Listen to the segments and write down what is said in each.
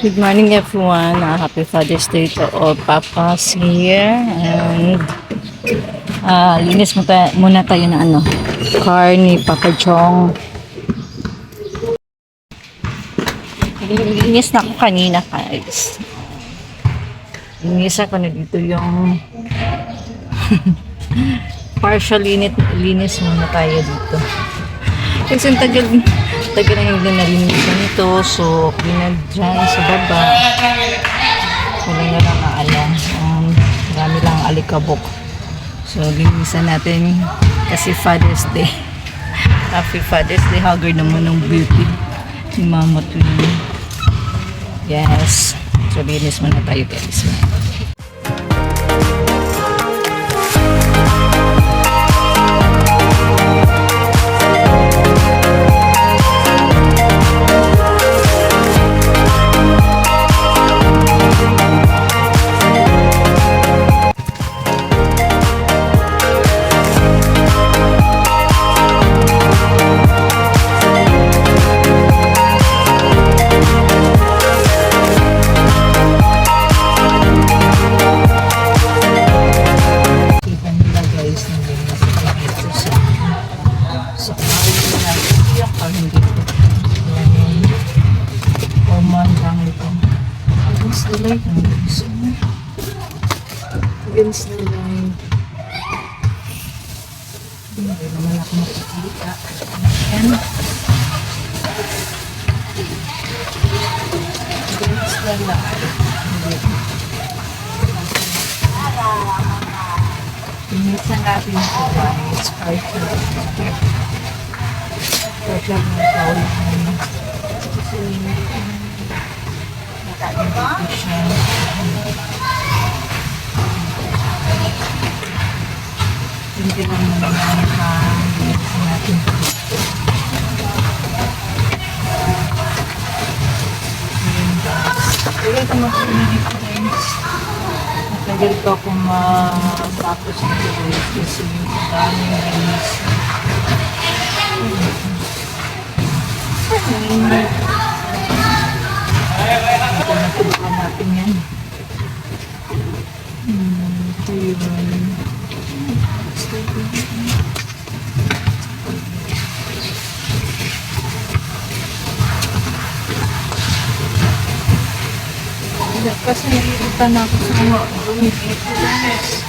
Good morning everyone. Happy Father's Day to all papas here. And linis muna tayo ng car ni Papa Chong. Linis na ako kanina guys. Linis ako na dito yung partial linis muna tayo dito. Kasi tagal na hindi nalinisan ito. So, clean dyan sa baba. Wala na lang aalam. Marami lang alikabok. So, linisan natin kasi Father's Day. Happy Father's Day. Haggard naman ng beauty ni Mama Twin. Yes. So, linis muna tayo guys. Against the light. Hindi naman ako makikita. And against the light. Pinisan natin ito guys. Partial ng tawag namin. Kasi nakakita siya. Hindi lang naman nakalimutan natin. Kaya ito makikita dito guys. Matagal ko akong matapos nito guys kasi yung daming guys. Ito natulukan natin yan. Ito yun. Kasi nakikita na ako sa mga dito guys.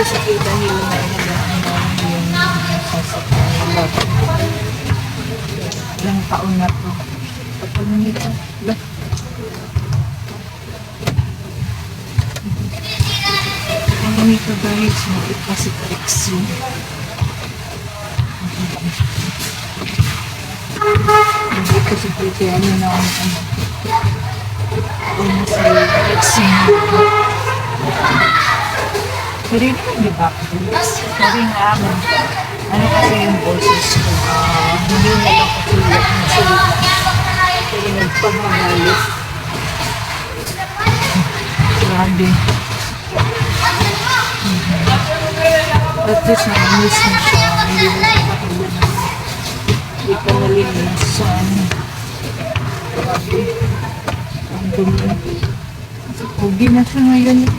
Kasi kita nila na ilang taon na to. Kapag nito. Ang nito guys, nakita si Trixie. Hindi ko si Trixie, ano na ako si Trixie. Pero yun, di ba? Sorry nga, ano kasi yung boses ko, hindi na lang katulad ng salita. Pero nagpamagalit. Grabe. At least na-miss na siya. Hindi na nakakabot na. Hindi ka nalinisan. Grabe. Ang dumi. Huwag na siya ngayon.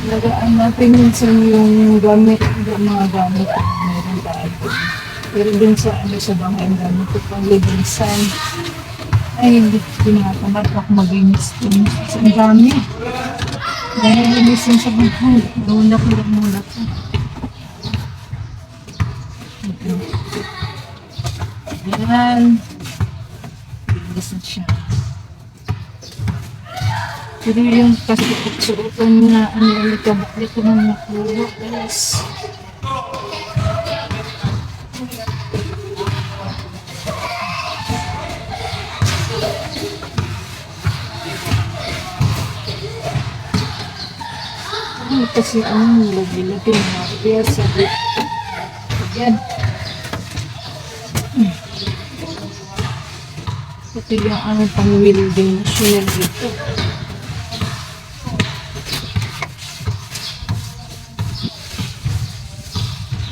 Lagaan natin minsan yung gamit, yung mga gamit na meron tayo. Pero dun sa bahay ang gamit ko pang linisan. Ay, hindi tinatamad ako mag-inis dun. Kasi ang dami. Dahil linisan sa bahay. Nauna ko lang muna ito. Yan. Linisan siya. Pero yung kasukot-sukotan na alikabok ko nang nakuha guys. kasi ang lagi-lagi mga repair sa yan. Ito yung ano pang-welding machine dito.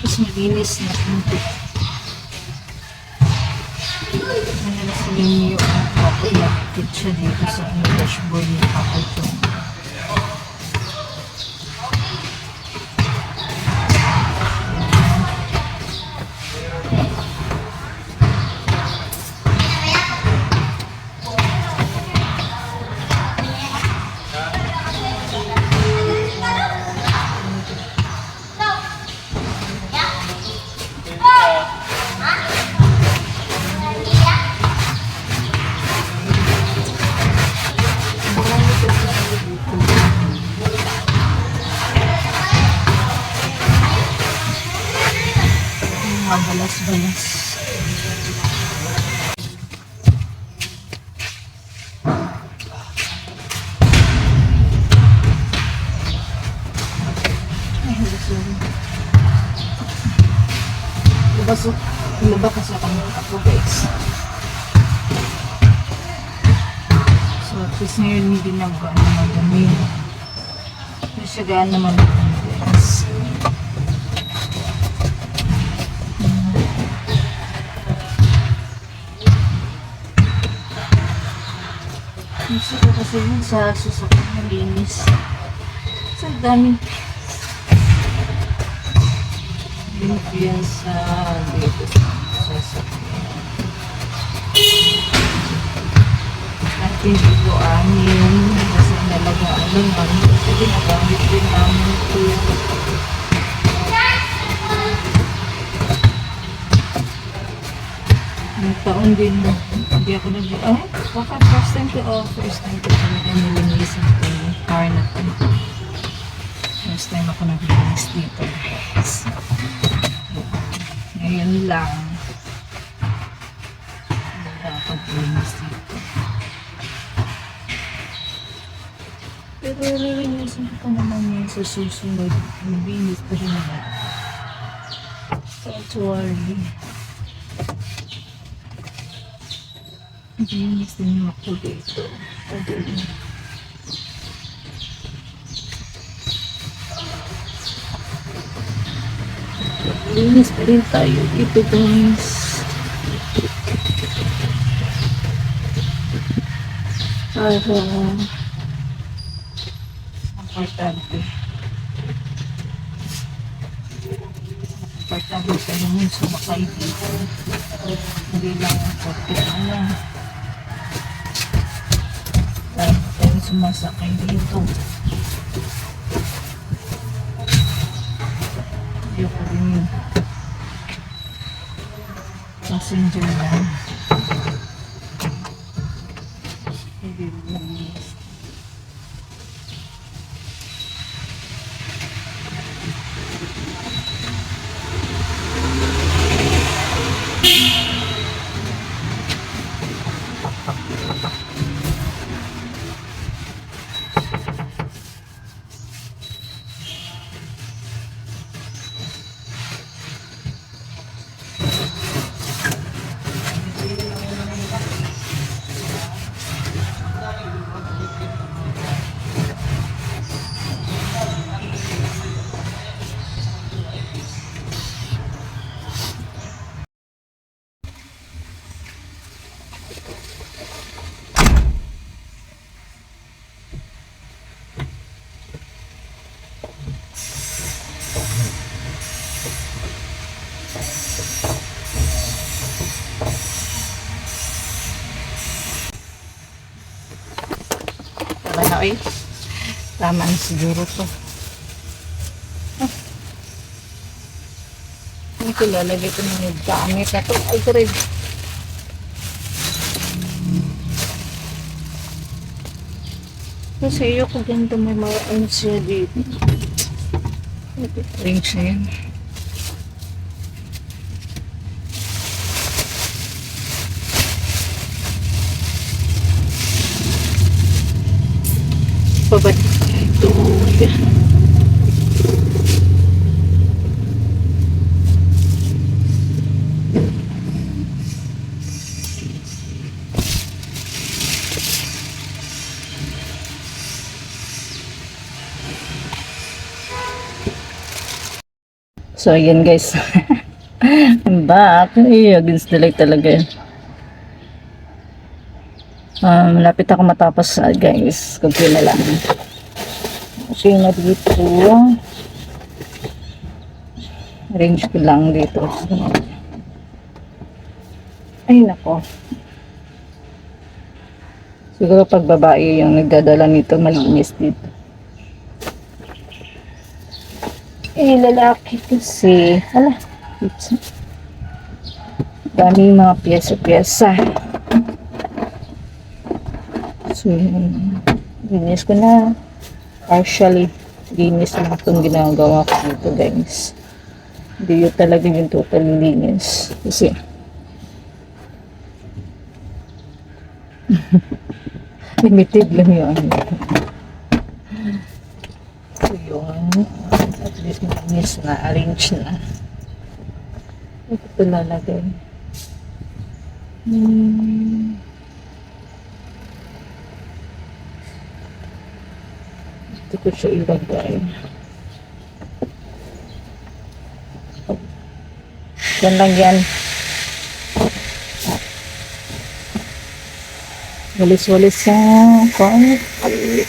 Mas malinis na kunti. Manalas din yung kapag-lapit siya dito sa dashboard ng kapag-lapit. Balas-balas. Ay, sorry. Laba kasi ako guys. So, at least ngayon hindi na gano'n madami. Hindi siya gano'n madami guys. Gusto ko kasi yun sa susukang malinis. Sa dami. Yan sa dito sa sasakyan. At hindi ko amin kasi nalagaan lang namin. Kasi nagamit din namin ito. Ang taon din mo. Hindi ako baka first time ko talaga nilinisan ko yung car na ito. First time ako naglinis dito guys. Ngayon lang nakapag-linis dito. Pero lilinisin ko naman yun sa susunod. Maglinis pa rin naman. Don't worry. Linis din ako dito. Linis pa rin tayo dito guys. Para importante tayo yung sumakay dito. Hindi lang ang korte tayo sumasakay dito. Hindi ko rin yun. Passenger lang. Hindi rin. Ay, tama na siguro to. Hindi ko lalagay ito ng gamit na to. Ay, correct. Kasi ayoko ganito may mga siya dito. Ring siya yan. Pabalik ito. So, ayan guys. I'm back. Ay, against the light talaga yun. Malapit ako matapos guys. Kunti na lang. Okay na dito. Arrange ko lang dito. Ay, nako. Siguro pag babae yung nagdadala nito, malinis dito. Eh, lalaki kasi. Hala, pizza. Dami mga pyesa-pyesa. So, linis ko na. Partially, linis lang itong ginagawa ko dito, guys. Hindi yun talaga yung total linis. Kasi, limited lang yun. So, yun. At least malinis na. Arrange na. Ito lalagay. Ito ko siya ilagay. Yan lang yan. Walis-walis sa konti.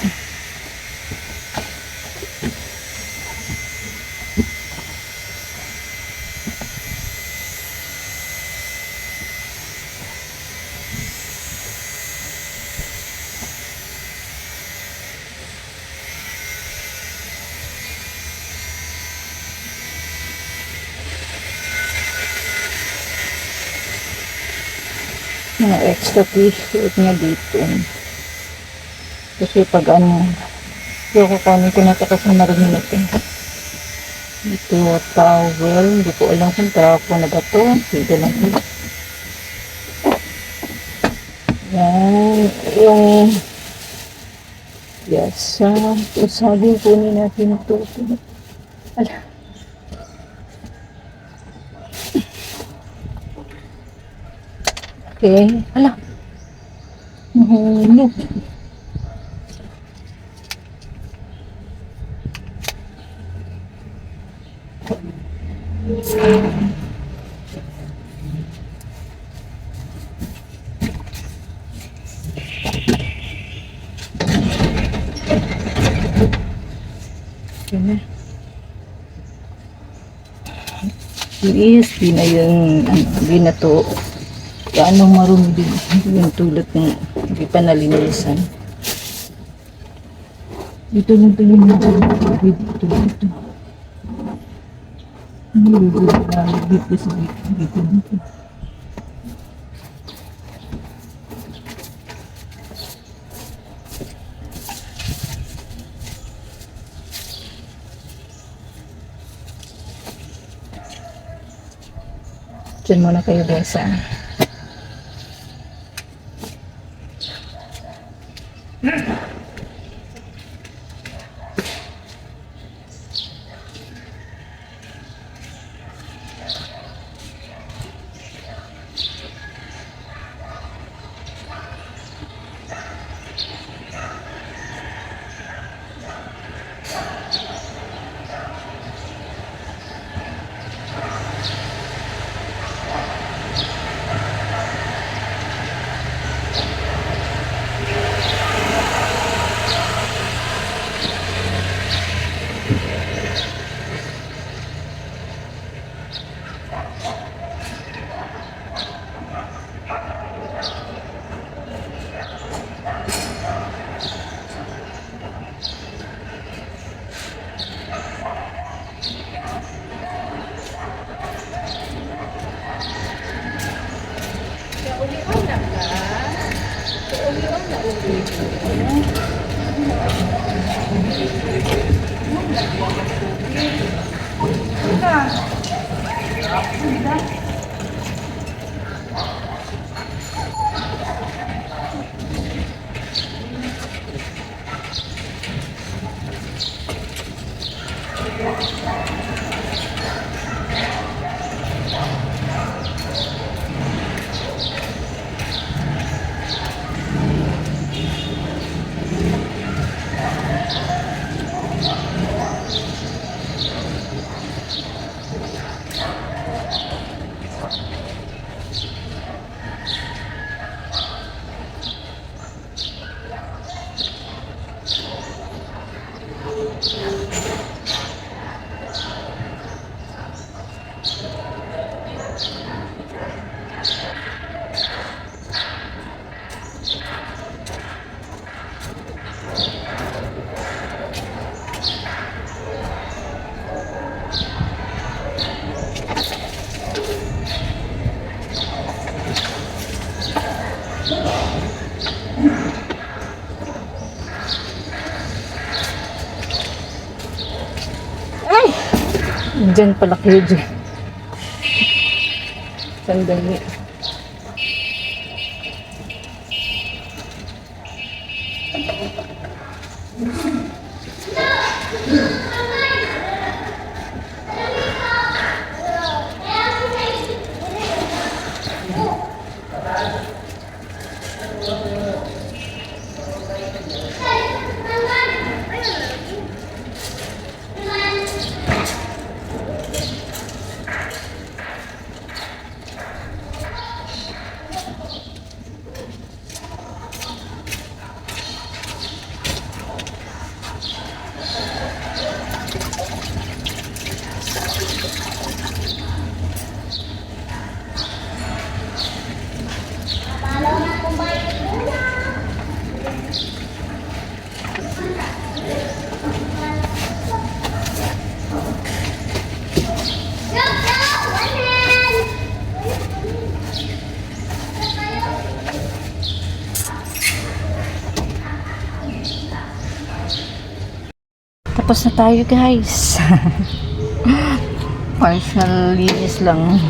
Mga extra t-shirt niya dito. Kasi pag yung kukunin ko na ito kasi marinig ito. Ito, towel. Hindi ko alam kung trapo na ba ito. Sige lang ito. Yan. Yung yasa. Ito sabi kunin natin ito. Ala. Okay. Ala. Mahulog. Okay. Please, di na yung di na to gaano marumi din yung tulad ng hindi pa nalinisan. Dito lang ito yung dito. Dito sa dito. Diyan muna kayo Besa. Ay! Diyan pala kayo dyan. Sandali. Tapos na tayo guys. Partial linis lang.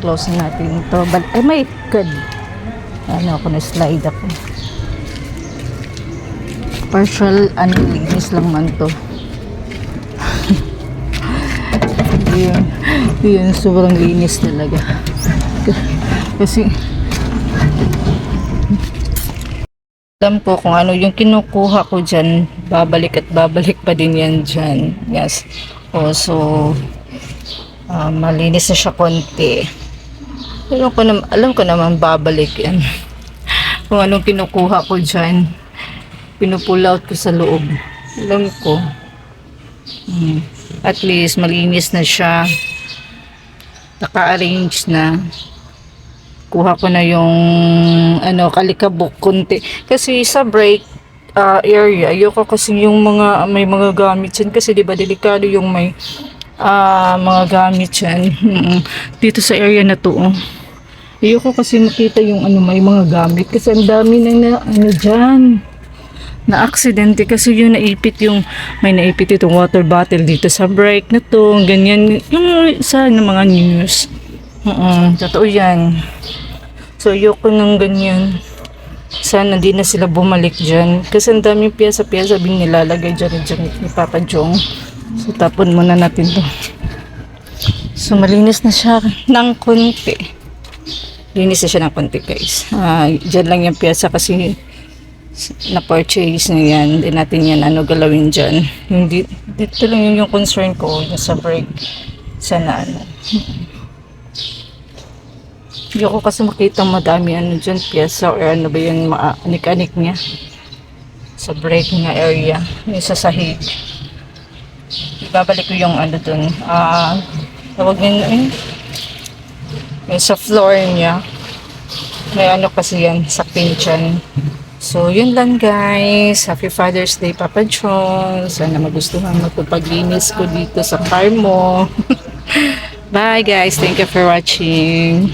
Close natin ito. Ay my god. Ano ako na-slide ako. Partial linis lang man to. Yun, sobrang linis talaga. Kasi alam ko kung ano yung kinukuha ko dyan, babalik at babalik pa din yan dyan. Yes. O, so, malinis na siya konti. Pero alam ko naman babalik yan. Kung anong kinukuha ko dyan, pinupull out ko sa loob. Alam ko. At least, malinis na siya. Naka-arrange na. Kuha ko na yung kalikabok konti kasi sa break area ayoko kasi yung may mga gamit yan kasi di ba delikado yung may mga gamit yan. Dito sa area na to ayoko kasi makita yung may mga gamit kasi ang dami na dyan na aksidente kasi yung may naipit itong water bottle dito sa break na to, ganyan yung sa mga news. Totoo yan. So, ayoko ng ganyan. Sana di na sila bumalik dyan. Kasi ang daming piyasa-piyasa bing nilalagay dyan ni Papa Jong. So, tapon muna natin to. So, malinis na siya ng konti. Linis na siya ng konti, guys. Dyan lang yung piyasa kasi na-purchase na yan. Hindi natin yan galawin dyan. Dito lang yung concern ko sa break. Sana Ayoko kasi makita madami dyan piyesa or ba yung maanik-anik niya sa break nga area yung sa sahig. Ibabalik ko yung dun tawag niya yung sa floor niya may kasi yan sa pinchan. So yun lang guys, happy Father's Day Papa John, sana magustuhan mo itong paglinis ko dito sa car mo. Bye guys, thank you for watching.